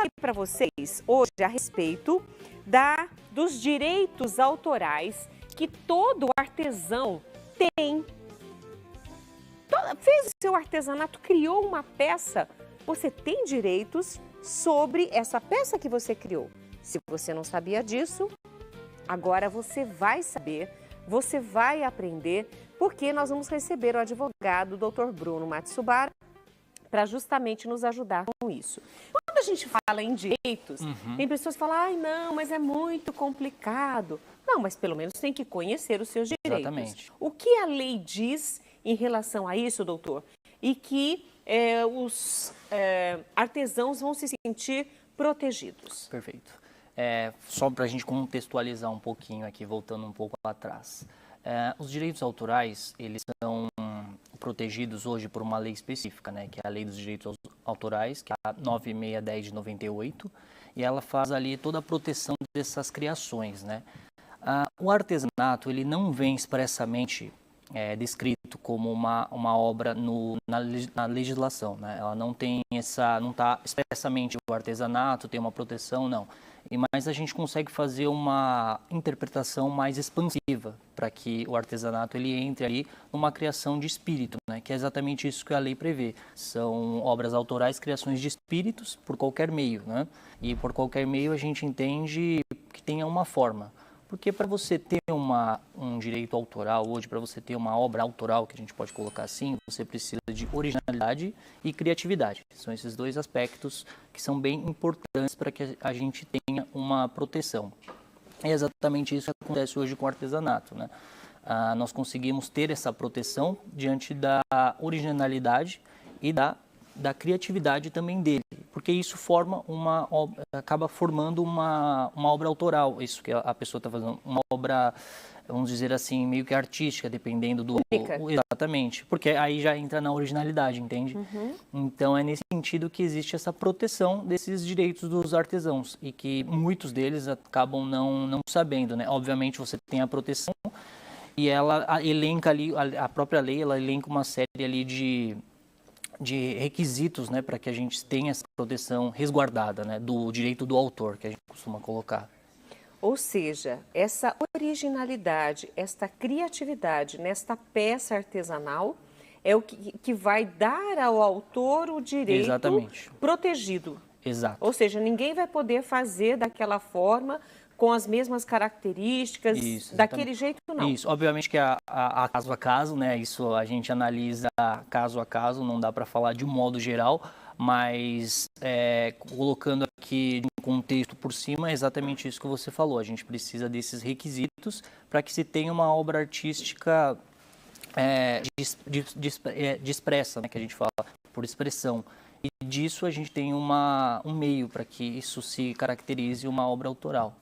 falei para vocês hoje a respeito dos direitos autorais que todo artesão tem. Fez o seu artesanato, criou uma peça, você tem direitos sobre essa peça que você criou. Se você não sabia disso, agora você vai saber, você vai aprender, porque nós vamos receber o advogado, o Dr. Bruno Matsubara, para justamente nos ajudar com isso. Quando a gente fala em direitos, tem pessoas que falam, ai não, mas é muito complicado. Não, mas pelo menos tem que conhecer os seus direitos. Exatamente. O que a lei diz em relação a isso, doutor? E que os artesãos vão se sentir protegidos. Perfeito. Só para a gente contextualizar um pouquinho aqui, voltando um pouco atrás. Os direitos autorais, eles são protegidos hoje por uma lei específica, né, que é a Lei dos Direitos Autorais, que é a 9610 de 98, e ela faz ali toda a proteção dessas criações, né. O artesanato, ele não vem expressamente descrito como uma obra na legislação, né? Ela não tem não está expressamente o artesanato, tem uma proteção, não. Mas a gente consegue fazer uma interpretação mais expansiva para que o artesanato ele entre ali numa criação de espírito, né? Que é exatamente isso que a lei prevê. São obras autorais, criações de espíritos por qualquer meio, né? E por qualquer meio a gente entende que tenha uma forma. Porque para você ter um direito autoral hoje, para você ter uma obra autoral, que a gente pode colocar assim, você precisa de originalidade e criatividade. São esses dois aspectos que são bem importantes para que a gente tenha uma proteção. É exatamente isso que acontece hoje com o artesanato, né? Nós conseguimos ter essa proteção diante da originalidade e da criatividade também dele, porque isso acaba formando uma obra autoral, isso que a pessoa está fazendo, uma obra, vamos dizer assim, meio que artística, dependendo do... Exatamente, porque aí já entra na originalidade, entende? Então é nesse sentido que existe essa proteção desses direitos dos artesãos, e que muitos deles acabam não sabendo, né? Obviamente você tem a proteção, e ela elenca ali, a própria lei, ela elenca uma série ali de requisitos, né, para que a gente tenha essa proteção resguardada, né, do direito do autor, que a gente costuma colocar. Ou seja, essa originalidade, esta criatividade nesta peça artesanal é o que vai dar ao autor o direito protegido. Exato. Ou seja, ninguém vai poder fazer daquela forma, com as mesmas características, daquele jeito não. Isso, obviamente que a caso a caso, né, isso a gente analisa caso a caso, não dá para falar de um modo geral, mas colocando aqui de um contexto por cima, é exatamente isso que você falou, a gente precisa desses requisitos para que se tenha uma obra artística expressa, né, que a gente fala, por expressão. E disso a gente tem um meio para que isso se caracterize uma obra autoral.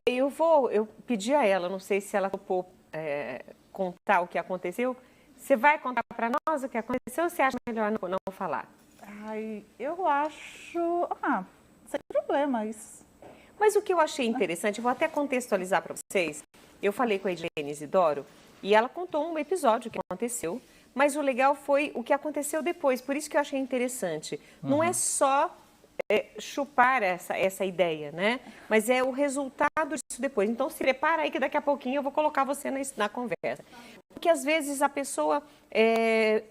Eu pedi a ela, não sei se ela topou contar o que aconteceu. Você vai contar para nós o que aconteceu ou você acha melhor não falar? Ai, eu acho... sem problema isso. Mas o que eu achei interessante, vou até contextualizar para vocês. Eu falei com a Edilene Isidoro e ela contou um episódio que aconteceu, mas o legal foi o que aconteceu depois, por isso que eu achei interessante. Não é só chupar essa ideia, né? Mas é o resultado disso depois. Então, se prepara aí que daqui a pouquinho eu vou colocar você na conversa. Porque, às vezes, a pessoa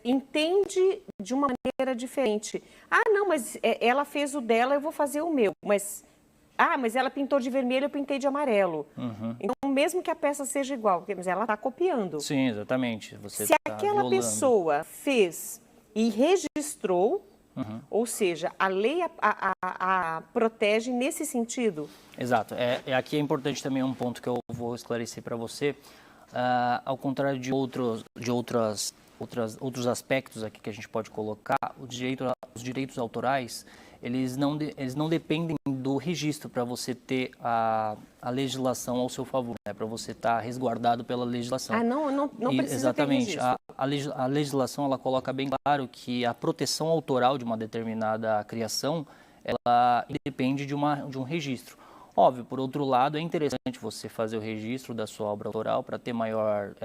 entende de uma maneira diferente. Não, mas ela fez o dela, eu vou fazer o meu. Mas ela pintou de vermelho, eu pintei de amarelo. Então, mesmo que a peça seja igual, mas ela está copiando. Sim, exatamente. Se aquela pessoa fez e registrou, ou seja, a lei a protege nesse sentido? Exato. Aqui é importante também um ponto que eu vou esclarecer para você. Ao contrário de outros aspectos aqui que a gente pode colocar, os direitos autorais, eles não dependem do registro para você ter a legislação ao seu favor, né? Para você estar resguardado pela legislação. Não precisa exatamente, ter registro. A legislação ela coloca bem claro que a proteção autoral de uma determinada criação, ela depende de um registro. Óbvio, por outro lado, é interessante você fazer o registro da sua obra autoral para ter maior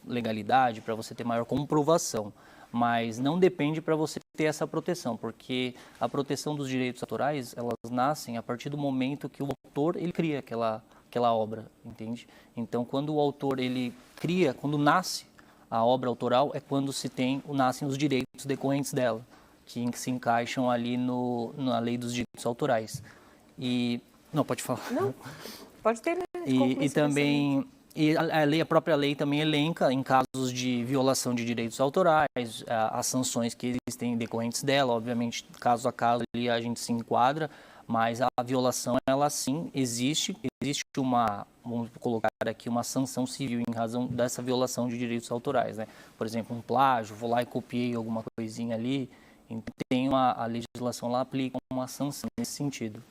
legalidade, para você ter maior comprovação. mas não depende para você ter essa proteção, porque a proteção dos direitos autorais, elas nascem a partir do momento que o autor ele cria aquela obra, entende? Então, quando o autor ele cria, quando nasce a obra autoral, é quando nascem os direitos decorrentes dela, que se encaixam ali na lei dos direitos autorais. E não pode falar. Não, pode ter. Né? E também a própria lei também elenca em casos de violação de direitos autorais as sanções que existem decorrentes dela. Obviamente, caso a caso ali a gente se enquadra, mas a violação ela sim existe vamos colocar aqui uma sanção civil em razão dessa violação de direitos autorais, né? Por exemplo, um plágio, vou lá e copiei alguma coisinha ali, então a legislação lá aplica uma sanção nesse sentido.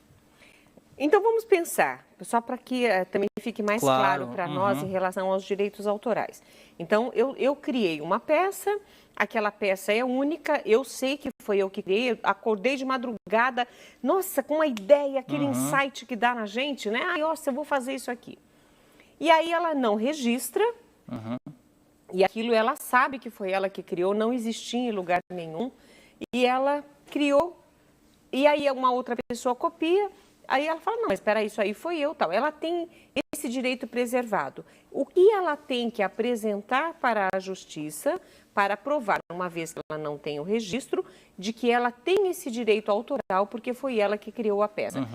Então vamos pensar, só para que também fique mais claro para nós em relação aos direitos autorais. Então eu criei uma peça, aquela peça é única, eu sei que foi eu que criei, eu acordei de madrugada, nossa, com a ideia, aquele insight que dá na gente, né? Ah, nossa, eu vou fazer isso aqui. E aí ela não registra, e aquilo ela sabe que foi ela que criou, não existia em lugar nenhum, e ela criou, e aí uma outra pessoa copia. Aí ela fala, não, mas espera, isso aí foi eu, tal. Ela tem esse direito preservado. O que ela tem que apresentar para a justiça para provar, uma vez que ela não tem o registro, de que ela tem esse direito autoral porque foi ela que criou a peça.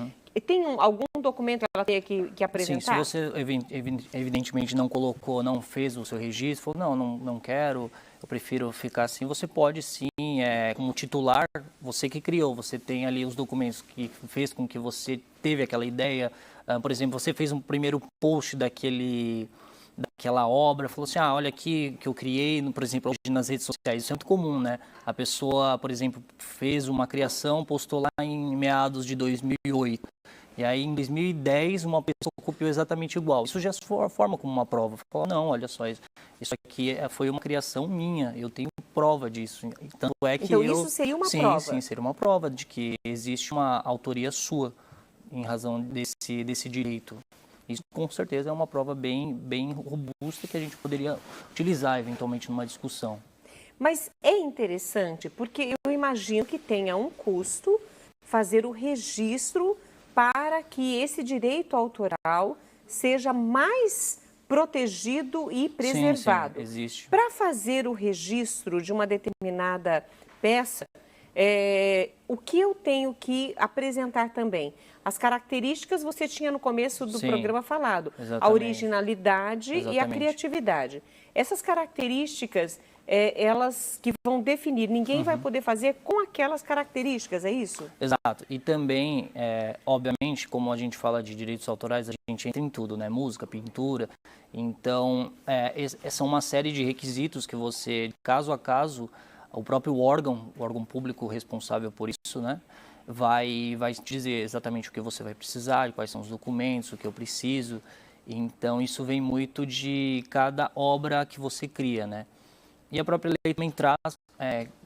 Tem algum documento que ela tem que apresentar? Sim, se você evidentemente não colocou, não fez o seu registro, falou, não quero, eu prefiro ficar assim, você pode sim, como titular, você que criou, você tem ali os documentos que fez com que você teve aquela ideia, por exemplo, você fez um primeiro post daquela obra, falou assim, olha aqui que eu criei, por exemplo, hoje nas redes sociais, isso é muito comum, né? A pessoa, por exemplo, fez uma criação, postou lá em meados de 2008, e aí em 2010 uma pessoa copiou exatamente igual. Isso já se forma como uma prova. Fala, não, olha só, isso aqui foi uma criação minha, eu tenho prova disso. Tanto é que então isso seria uma prova? Sim, seria uma prova de que existe uma autoria sua em razão desse direito. Isso com certeza é uma prova bem robusta que a gente poderia utilizar eventualmente numa discussão. Mas é interessante porque eu imagino que tenha um custo fazer o registro para que esse direito autoral seja mais protegido e preservado. Sim, existe. Para fazer o registro de uma determinada peça, o que eu tenho que apresentar também? As características você tinha no começo do programa falado, exatamente. A originalidade e a criatividade. Essas características, elas que vão definir, ninguém vai poder fazer com aquelas características, é isso? Exato, e também, obviamente, como a gente fala de direitos autorais, a gente entra em tudo, né? Música, pintura, então, são uma série de requisitos que você, caso a caso, o próprio o órgão público responsável por isso, né? Vai te dizer exatamente o que você vai precisar, quais são os documentos, o que eu preciso. Então, isso vem muito de cada obra que você cria, né? E a própria lei também traz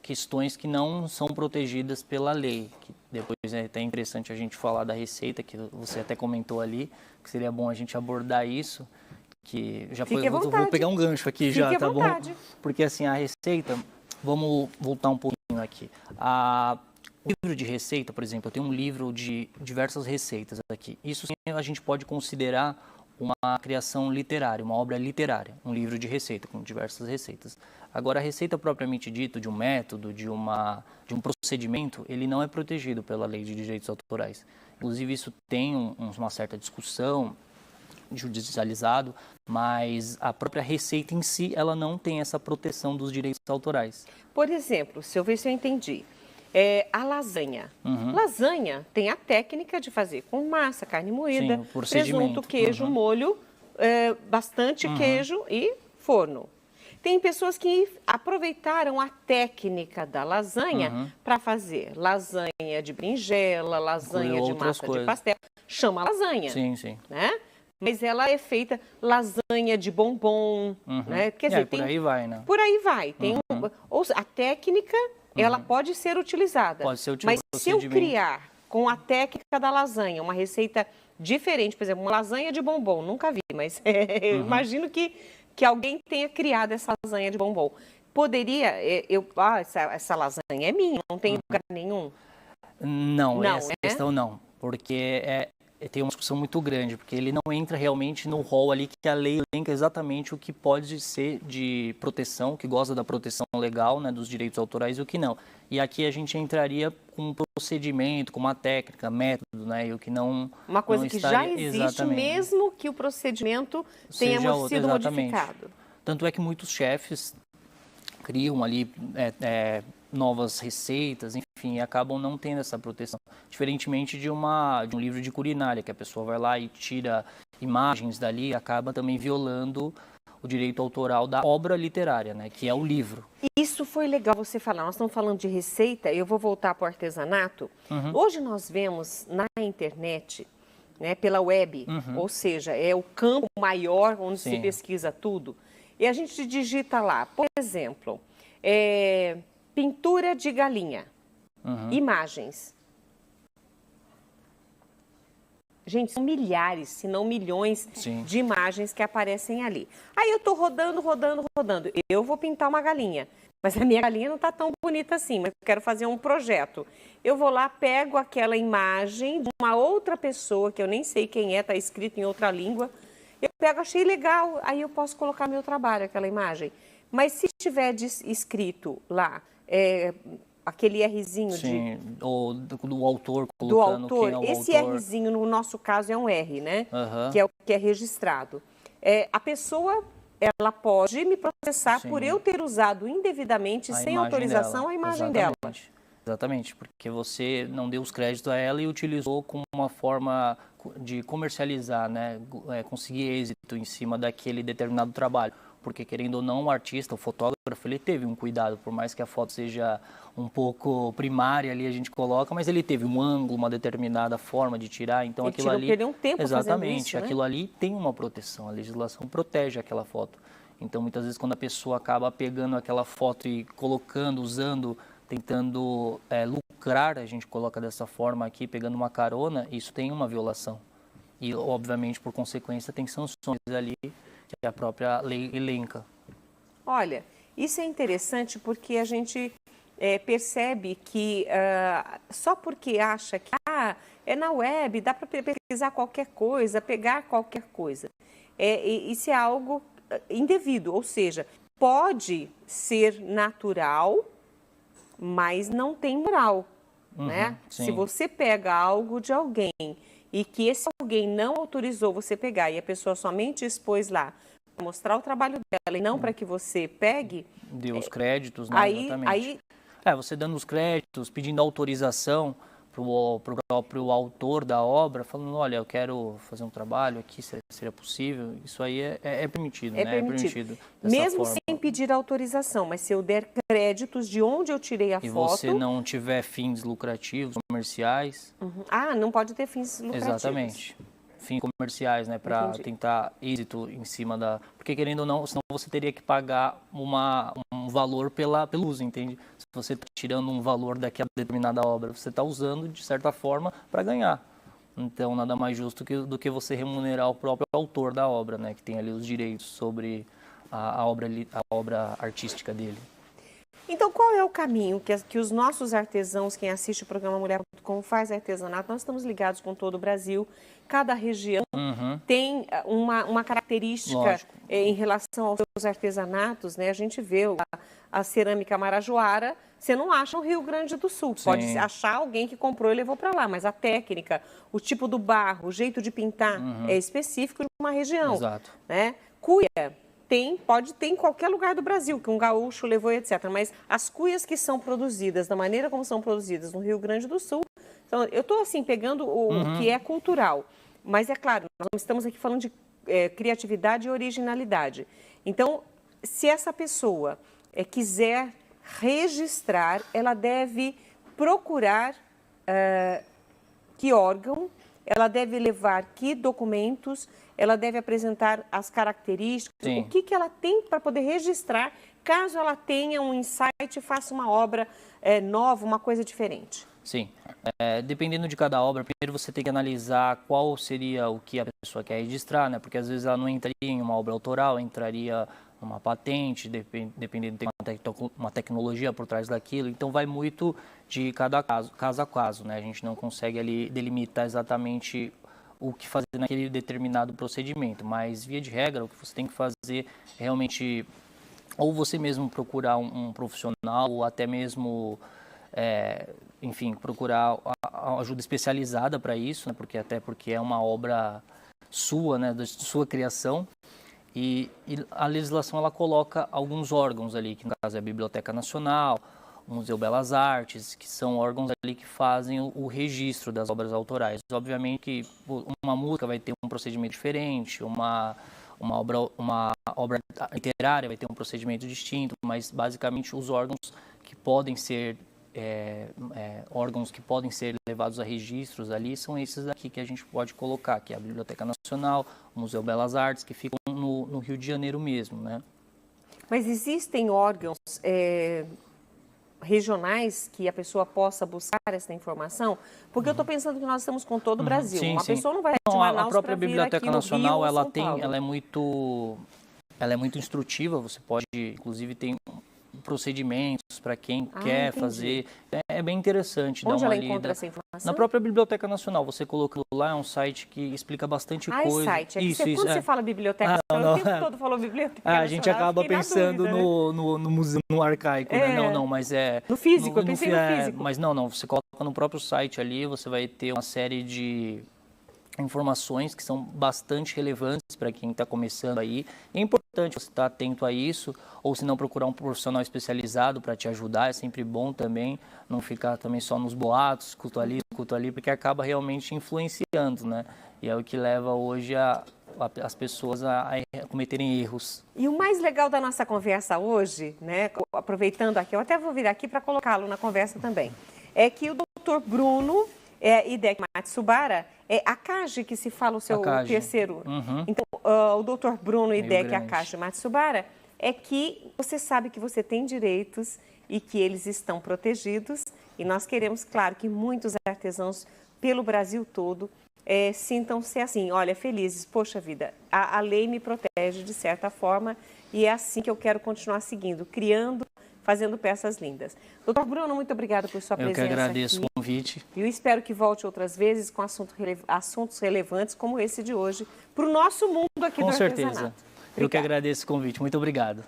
questões que não são protegidas pela lei. Que depois é até interessante a gente falar da Receita, que você até comentou ali, que seria bom a gente abordar isso. Que já foi, vou pegar um gancho aqui já, tá bom? Porque assim, a Receita, vamos voltar um pouquinho aqui. O livro de receita, por exemplo, eu tenho um livro de diversas receitas aqui. Isso sim, a gente pode considerar uma criação literária, uma obra literária, um livro de receita com diversas receitas. Agora, a receita propriamente dita, de um método, de um procedimento, ele não é protegido pela lei de direitos autorais. Inclusive, isso tem uma certa discussão judicializado, mas a própria receita em si, ela não tem essa proteção dos direitos autorais. Por exemplo, se eu ver se eu entendi, a lasanha. Lasanha tem a técnica de fazer com massa, carne moída, presunto, queijo, molho, bastante queijo e forno. Tem pessoas que aproveitaram a técnica da lasanha para fazer lasanha de berinjela, lasanha de massa de pastel. Chama lasanha. Sim, sim. Né? Mas ela é feita lasanha de bombom. Né? Quer dizer, por aí vai, né? Por aí vai. Tem a técnica... Ela pode ser utilizada, mas se eu criar com a técnica da lasanha uma receita diferente, por exemplo, uma lasanha de bombom, nunca vi, mas eu imagino que alguém tenha criado essa lasanha de bombom. poderia, essa lasanha é minha, não tem lugar nenhum? Não, Não, essa né? questão não, porque tem uma discussão muito grande, porque ele não entra realmente no rol ali que a lei elenca exatamente o que pode ser de proteção, o que goza da proteção legal, né, dos direitos autorais e o que não. E aqui a gente entraria com um procedimento, com uma técnica, método, né, e o que não Uma coisa não que estaria, já existe, exatamente, mesmo que o procedimento tenha seja outro, sido exatamente. modificado. Tanto é que muitos chefes criam ali novas receitas, enfim, e acabam não tendo essa proteção. Diferentemente de um livro de culinária, que a pessoa vai lá e tira imagens dali, acaba também violando o direito autoral da obra literária, né, que é o livro. Isso foi legal você falar. Nós estamos falando de receita, eu vou voltar para o artesanato. Hoje nós vemos na internet, né, pela web, ou seja, é o campo maior onde se Sim. pesquisa tudo. E a gente digita lá, por exemplo, pintura de galinha, imagens. Gente, são milhares, se não milhões Sim. de imagens que aparecem ali. Aí eu estou rodando. Eu vou pintar uma galinha, mas a minha galinha não está tão bonita assim, mas eu quero fazer um projeto. Eu vou lá, pego aquela imagem de uma outra pessoa, que eu nem sei quem é, está escrito em outra língua. Eu pego, achei legal, aí eu posso colocar meu trabalho, aquela imagem. Mas se tiver escrito lá, aquele Rzinho Sim, ou do autor, do colocando autor, quem é o esse autor. Rzinho no nosso caso é um R, né? Aham. Que é o que é registrado. A pessoa, ela pode me processar Sim. por eu ter usado indevidamente, A sem imagem autorização, dela. a imagem dela. Exatamente, porque você não deu os créditos a ela e utilizou como uma forma de comercializar, né, conseguir êxito em cima daquele determinado trabalho. Porque, querendo ou não, o artista, o fotógrafo, ele teve um cuidado, por mais que a foto seja um pouco primária ali, a gente coloca, mas ele teve um ângulo, uma determinada forma de tirar, então aquilo ali... Perdeu um tempo Exatamente, fazendo isso, né? aquilo ali tem uma proteção, a legislação protege aquela foto. Então, muitas vezes, quando a pessoa acaba pegando aquela foto e colocando, usando, tentando lucrar, a gente coloca dessa forma aqui, pegando uma carona, isso tem uma violação. E, obviamente, por consequência, tem sanções ali que a própria lei elenca. Olha, isso é interessante porque a gente percebe que só porque acha que é na web, dá para pesquisar qualquer coisa, pegar qualquer coisa. Isso é algo indevido, ou seja, pode ser natural, mas não tem moral, né? Sim. Se você pega algo de alguém e que esse alguém não autorizou você pegar e a pessoa somente expôs lá para mostrar o trabalho dela e não para que você pegue... Deu os créditos, né? Exatamente. Você dando os créditos, pedindo autorização para o próprio autor da obra, falando, olha, eu quero fazer um trabalho aqui, seria possível? Isso aí é permitido, né? É permitido mesmo forma. Sem pedir autorização, mas se eu der créditos de onde eu tirei a foto... E você não tiver fins lucrativos, comerciais... não pode ter fins lucrativos. Exatamente. Fins comerciais, né, para tentar êxito em cima da... Porque, querendo ou não, senão você teria que pagar um valor pelo uso, entende? Se você está tirando um valor daquela determinada obra, você está usando, de certa forma, para ganhar. Então, nada mais justo do que você remunerar o próprio autor da obra, né, que tem ali os direitos sobre a obra artística dele. Então, qual é o caminho que os nossos artesãos, quem assiste o programa Mulher.com, faz artesanato? Nós estamos ligados com todo o Brasil. Cada região tem uma característica em relação aos seus artesanatos, né? A gente vê a cerâmica marajoara, você não acha no Rio Grande do Sul. Sim. Pode achar alguém que comprou e levou para lá, mas a técnica, o tipo do barro, o jeito de pintar é específico de uma região. Exato. Né? Cuia pode ter em qualquer lugar do Brasil, que um gaúcho levou, etc. Mas as cuias que são produzidas, da maneira como são produzidas no Rio Grande do Sul, então, eu estou assim, pegando o que é cultural. Mas é claro, nós estamos aqui falando de criatividade e originalidade. Então, se essa pessoa quiser registrar, ela deve procurar que órgão, ela deve levar que documentos, ela deve apresentar as características, o que ela tem para poder registrar, caso ela tenha um insight e faça uma obra nova, uma coisa diferente. Sim. Dependendo de cada obra, primeiro você tem que analisar qual seria o que a pessoa quer registrar, né? Porque às vezes ela não entraria em uma obra autoral, entraria numa patente, dependendo de ter uma tecnologia por trás daquilo. Então vai muito de cada caso a caso, né? A gente não consegue ali delimitar exatamente o que fazer naquele determinado procedimento, mas via de regra o que você tem que fazer é realmente ou você mesmo procurar um profissional ou até mesmo enfim, procurar a ajuda especializada para isso, né? Porque é uma obra sua, né, da sua criação. E a legislação ela coloca alguns órgãos ali, que no caso é a Biblioteca Nacional, o Museu Belas Artes, que são órgãos ali que fazem o registro das obras autorais. Obviamente que uma música vai ter um procedimento diferente, uma obra literária vai ter um procedimento distinto, mas basicamente os órgãos que podem ser órgãos que podem ser levados a registros ali são esses aqui que a gente pode colocar, que é a Biblioteca Nacional, o Museu Belas Artes, que ficam no Rio de Janeiro mesmo, né? Mas existem órgãos regionais que a pessoa possa buscar essa informação? Porque eu estou pensando que nós estamos com todo o Brasil. Sim, Uma sim. pessoa não vai Não, de Manaus a própria para vir Biblioteca aqui no Nacional, Rio ou ela São Paulo. ela é muito instrutiva. Você pode, inclusive, tem procedimentos para quem quer entendi. fazer. É bem interessante. Onde dar uma ela encontra lida. essa informação? Na própria Biblioteca Nacional, você colocando lá, é um site que explica bastante coisa. Site. É que quando você fala biblioteca, o tempo todo falou biblioteca a gente nacional, acaba fiquei na pensando dúvida, né? no museu, no arcaico, né? Não, mas é... No físico, eu pensei no físico. Mas não, você coloca no próprio site ali, você vai ter uma série de informações que são bastante relevantes para quem está começando aí. É importante você estar atento a isso, ou se não procurar um profissional especializado para te ajudar, é sempre bom também, não ficar também só nos boatos, culto ali, porque acaba realmente influenciando, né? E é o que leva hoje as pessoas a cometerem erros. E o mais legal da nossa conversa hoje, né, aproveitando aqui, eu até vou vir aqui para colocá-lo na conversa também, é que o Dr. Bruno Hideki Matsubara, é Akagi que se fala o seu terceiro. Então, o Dr. Bruno Hideki Akagi Matsubara é que você sabe que você tem direitos e que eles estão protegidos. E nós queremos, claro, que muitos artesãos pelo Brasil todo sintam-se assim, olha, felizes. Poxa vida, a lei me protege de certa forma e é assim que eu quero continuar seguindo, criando, fazendo peças lindas. Doutor Bruno, muito obrigada por sua presença aqui. Eu que agradeço o convite. E eu espero que volte outras vezes com assuntos relevantes como esse de hoje para o nosso mundo aqui do artesanato. Com certeza. Eu que agradeço o convite. Muito obrigado.